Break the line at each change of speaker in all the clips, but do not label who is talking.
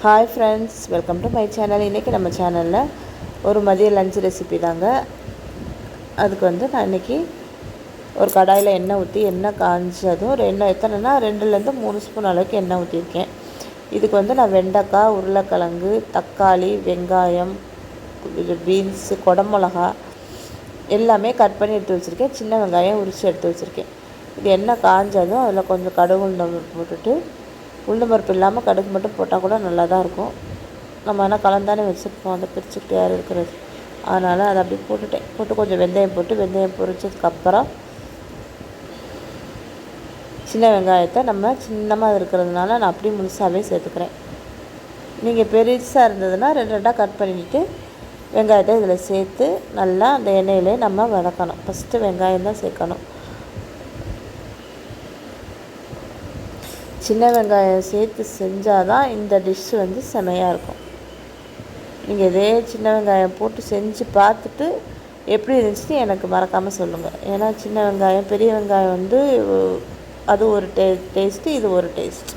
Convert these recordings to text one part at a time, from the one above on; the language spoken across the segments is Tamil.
Hi friends, welcome to my channel. இன்றைக்கி நம்ம சேனலில் ஒரு மதிய லஞ்ச் ரெசிபி தாங்க. அதுக்கு நான் இன்றைக்கி ஒரு கடாயில் எண்ணெய் ஊற்றி எண்ணெய் காஞ்சதும் ஒரு எண்ணெய் எத்தனைனா 2லேருந்து 3 ஸ்பூன் அளவுக்கு எண்ணெய் ஊற்றிருக்கேன். இதுக்கு நான் வெண்டைக்காய், உருளைக்கிழங்கு, தக்காளி, வெங்காயம், பீன்ஸு, குடமிளகா எல்லாமே கட் பண்ணி எடுத்து வச்சுருக்கேன். சின்ன வெங்காயம் உரித்து எடுத்து வச்சுருக்கேன். இது எண்ணெய் காஞ்சதும் அதில் கொஞ்சம் கடுகு உளுந்தம் போட்டுட்டு, உளுந்தம் பருப்பு இல்லாமல் கடுகு மட்டும் போட்டால் கூட நல்லா தான் இருக்கும். நம்ம ஆனால் கலந்தானே வச்சுருப்போம், அதை பிரிச்சுக்கிட்டு யார் இருக்கிறது, அதனால் அதை அப்படி போட்டு கொஞ்சம் வெந்தயம் போட்டு வெந்தயம் பொரிச்சதுக்கப்புறம் சின்ன வெங்காயத்தை நம்ம சின்னமாக இருக்கிறதுனால நான் அப்படியே முழுசாகவே சேர்த்துக்கிறேன். நீங்கள் பெருசாக இருந்ததுன்னா 2 கட் பண்ணிவிட்டு வெங்காயத்தை இதில் சேர்த்து நல்லா அந்த எண்ணெயிலே நம்ம வதக்கணும். ஃபஸ்ட்டு வெங்காயம் தான் சேர்க்கணும். சின்ன வெங்காயம் சேர்த்து செஞ்சால் தான் இந்த டிஷ்ஷு செமையாக இருக்கும். நீங்கள் இதே சின்ன வெங்காயம் போட்டு செஞ்சு பார்த்துட்டு எப்படி இருந்துச்சுன்னு எனக்கு மறக்காமல் சொல்லுங்கள். ஏன்னா சின்ன வெங்காயம் பெரிய வெங்காயம் அது ஒரு டேஸ்ட்டு, இது ஒரு டேஸ்ட்.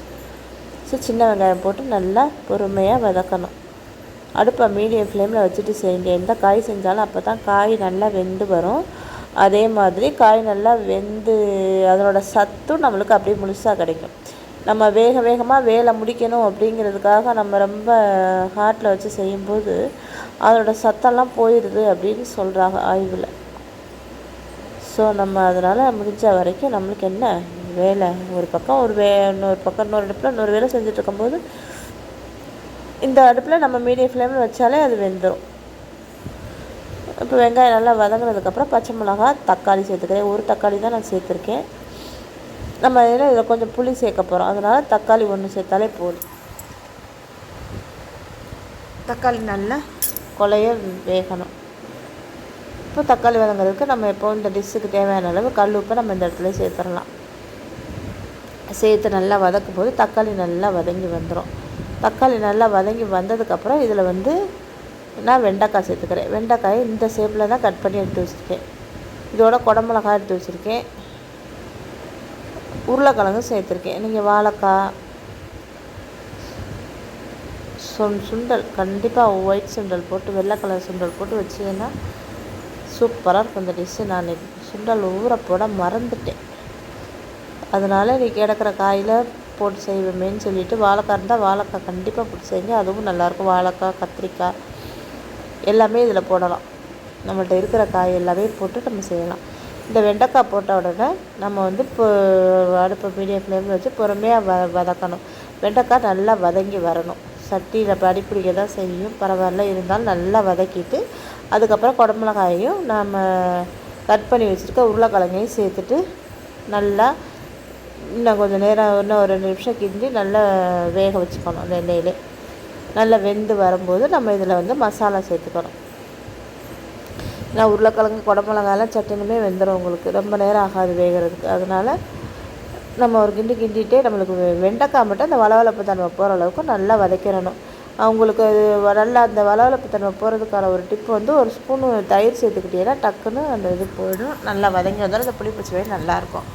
ஸோ சின்ன வெங்காயம் போட்டு நல்லா பொறுமையாக வதக்கணும். அடுப்பை மீடியம் ஃப்ளேமில் வச்சுட்டு செய்யுங்க. எந்த காய் செஞ்சாலும் அப்போ தான் காய் நல்லா வெந்து வரும். அதே மாதிரி காய் நல்லா வெந்து அதனோட சத்தும் நம்மளுக்கு அப்படியே முழுசாக கிடைக்கும். நம்ம வேகமாக வேலை முடிக்கணும் அப்படிங்கிறதுக்காக நம்ம ரொம்ப ஹார்ட்டில் வச்சு செய்யும்போது அதோட சத்தெல்லாம் போயிடுது அப்படின்னு சொல்கிறாங்க ஆய்வில். ஸோ நம்ம அதனால் முடிஞ்ச வரைக்கும் நம்மளுக்கு என்ன வேலை, ஒரு பக்கம் இன்னொரு பக்கம் இன்னொரு அடுப்பில் இன்னொரு வேலை செஞ்சுட்டு இருக்கும்போது இந்த அடுப்பில் நம்ம மீடியம் ஃப்ளேமில் வச்சாலே அது வெந்துடும். இப்போ வெங்காயம் நல்லா வதங்கினதுக்கப்புறம் பச்சை மிளகாய், தக்காளி சேர்த்துக்கிறேன். ஒரு தக்காளி தான் நான் சேர்த்துருக்கேன். நம்ம இதில் கொஞ்சம் புளி சேர்க்க போகிறோம், அதனால் தக்காளி 1 சேர்த்தாலே போதும். தக்காளி நல்லா கொலைய வேகணும். இப்போ தக்காளி வதங்கிறதுக்கு நம்ம எப்போ இந்த டிஷ்ஷுக்கு தேவையான அளவு கல் உப்பை நம்ம இந்த இடத்துல சேர்த்துடலாம். சேர்த்து நல்லா வதக்கும் போது தக்காளி நல்லா வதங்கி வந்துடும். தக்காளி நல்லா வதங்கி வந்ததுக்கப்புறம் இதில் நான் வெண்டைக்காய் சேர்த்துக்கிறேன். வெண்டைக்காயை இந்த ஷேப்பில் தான் கட் பண்ணி எடுத்து வச்சுருக்கேன். இதோட குடமிளகாய் எடுத்து வச்சுருக்கேன். உருளைக்கிழங்கு சேர்த்துருக்கேன். நீங்கள் வாழைக்காய், சுண்டல் கண்டிப்பாக ஒயிட் சுண்டல் போட்டு வெள்ளை கலர் சுண்டல் போட்டு வச்சிங்கன்னா சூப்பராக இருக்கும் இந்த டிஷ்ஷு. நான் சுண்டல் ஊற போட மறந்துட்டேன், அதனால் இன்றைக்கி கிடக்கிற காயில் போட்டு செய்வேமேன்னு சொல்லிவிட்டு வாழைக்காய் இருந்தால் வாழைக்காய் கண்டிப்பாக போட்டு செய்யுங்க, அதுவும் நல்லாயிருக்கும். வாழைக்காய், கத்திரிக்காய் எல்லாமே இதில் போடலாம். நம்மள்கிட்ட இருக்கிற காய் எல்லாமே போட்டு நம்ம செய்யலாம். இந்த வெண்டைக்காய் போட்ட உடனே நம்ம இப்போ அடுப்பை மீடியம் ஃப்ளேமில் வச்சு பொறுமையாக வதக்கணும். வெண்டைக்காய் நல்லா வதங்கி வரணும். சட்டியில் படிப்பிடிக்க தான் செய்யும், பரவாயில்ல, இருந்தாலும் நல்லா வதக்கிட்டு அதுக்கப்புறம் குடமிளகாயையும் நம்ம கட் பண்ணி வச்சுருக்க உருளைக்கிழங்கையும் சேர்த்துட்டு நல்லா இன்னும் கொஞ்சம் நேரம் இன்னும் ஒரு 2 நிமிஷம் கிண்டி நல்லா வேக வச்சுக்கணும். அந்த எண்ணெயிலே நல்லா வெந்து வரும்போது நம்ம இதில் மசாலா சேர்த்துக்கணும். நான் உருளைக்கிழங்கு, குடமிளகாயெல்லாம் சட்டுனுமே வெந்துடும், உங்களுக்கு ரொம்ப நேரம் ஆகாது வேகிறதுக்கு. அதனால் நம்ம ஒரு கிண்டிகிட்டே நம்மளுக்கு வெண்டைக்காய் மட்டும் அந்த வளவளப்பு தன்மை போகிற அளவுக்கு நல்லா வதக்கிடணும். அவங்களுக்கு நல்லா அந்த வளவளப்பு தன்மை போகிறதுக்கான ஒரு டிப்பு ஒரு ஸ்பூனு தயிர் சேர்த்துக்கிட்டேன்னா டக்குன்னு அந்த இது போயிடும். நல்லா வதங்கி வந்தாலும் அந்த புளிப்பு சுவை நல்லாயிருக்கும்.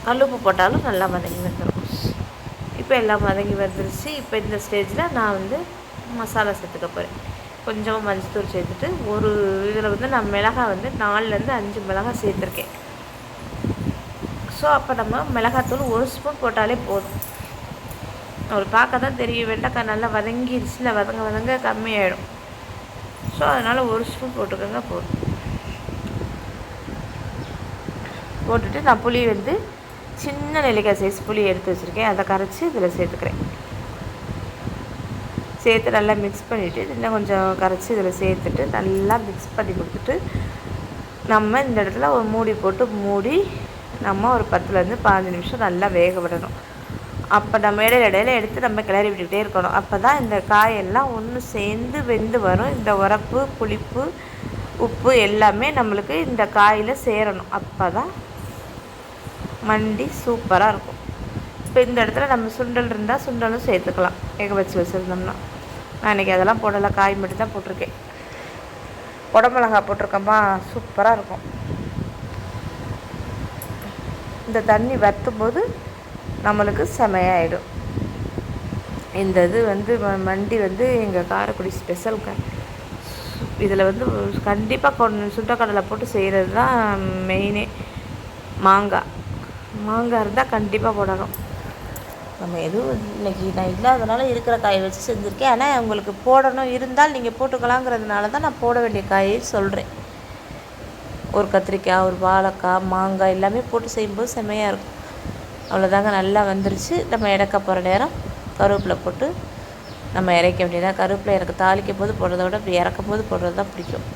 கல்லுப்பு போட்டாலும் நல்லா வதங்கி வந்துடும். இப்போ எல்லாம் வதங்கி வந்துருச்சு. இப்போ இந்த ஸ்டேஜில் நான் மசாலா சேர்த்துக்க போகிறேன். கொஞ்சமாக மஞ்சத்தூள் சேர்த்துட்டு ஒரு இதில் நான் மிளகாய் 4லேருந்து 5 மிளகாய் சேர்த்துருக்கேன். ஸோ அப்போ நம்ம மிளகாத்தூள் 1 ஸ்பூன் போட்டாலே போதும். ஒரு பார்க்க தான் தெரியும் வெண்டைக்காய் நல்லா வதங்கிடுச்சுல, வதங்க கம்மியாயிடும். ஸோ அதனால் 1 ஸ்பூன் போட்டுக்கோங்க போதும். போட்டுட்டு நான் புளி சின்ன நெல்லிக்காய் சைஸ் புளி எடுத்து வச்சுருக்கேன், அதை கரைச்சி இதில் சேர்த்துக்கிறேன். சேர்த்து நல்லா மிக்ஸ் பண்ணிவிட்டு இன்னும் கொஞ்சம் கரைச்சி இதில் சேர்த்துட்டு நல்லா மிக்ஸ் பண்ணி கொடுத்துட்டு நம்ம இந்த இடத்துல ஒரு மூடி போட்டு மூடி நம்ம ஒரு 10லேருந்து 15 நிமிஷம் நல்லா வேக விடணும். அப்போ நம்ம இடையில எடுத்து நம்ம கிளறி விட்டுக்கிட்டே இருக்கணும். அப்போ தான் இந்த காயெல்லாம் ஒன்று சேர்ந்து வெந்து வரும். இந்த உரப்பு, புளிப்பு, உப்பு எல்லாமே நம்மளுக்கு இந்த காயில் சேரணும். அப்போ தான் மண்டி சூப்பராக இருக்கும். இப்போ இந்த இடத்துல நம்ம சுண்டல் இருந்தால் சுண்டலும் சேர்த்துக்கலாம். வேக வச்சு வச்சுருந்தோம்னா நான் இன்றைக்கி அதெல்லாம் போடலை, காய் மட்டும் தான் போட்டிருக்கேன். குடமிளகாய் போட்டிருக்கோமா, சூப்பராக இருக்கும். இந்த தண்ணி வற்றும் போது நம்மளுக்கு செமையாயிடும். இந்த இது வந்து மண்டி வந்து எங்கள் காரைக்குடி ஸ்பெஷல் இதில் வந்து கண்டிப்பாக சுண்டக்கடலை போட்டு செய்கிறது தான் மெயினே. மாங்காய் இருந்தால் கண்டிப்பாக போடணும். நம்ம எதுவும் இன்றைக்கி நான் இல்லாதனால இருக்கிற காயை வச்சு செஞ்சுருக்கேன். ஆனால் உங்களுக்கு போடணும் இருந்தால் நீங்கள் போட்டுக்கலாங்கிறதுனால தான் நான் போட வேண்டிய காயை சொல்கிறேன். ஒரு கத்திரிக்காய், ஒரு வாழைக்காய், மாங்காய் எல்லாமே போட்டு செய்யும்போது செம்மையாக இருக்கும். அவ்வளோதாங்க, நல்லா வந்துருச்சு. நம்ம இறக்க போகிற நேரம் கருவேப்பிலை போட்டு நம்ம இறக்க வேண்டியதாக. கருவேப்பிலை எனக்கு தாளிக்கும் போது போடுறத விட இப்படி இறக்கும் போது போடுறது தான் பிடிக்கும்.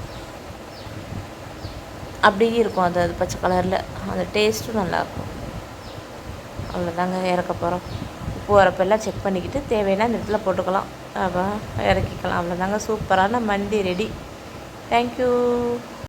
அப்படியே இருக்கும் அது பச்சை கலரில், அந்த டேஸ்ட்டும் நல்லாயிருக்கும். அவ்வளோதாங்க, இறக்க போகிறோம். உப்பு வரப்பெல்லாம் செக் பண்ணிக்கிட்டு தேவையான இந்த இடத்துல போட்டுக்கலாம், இறக்கிக்கலாம். அவ்வளோதாங்க, சூப்பரான மண்டி ரெடி. தேங்க்யூ.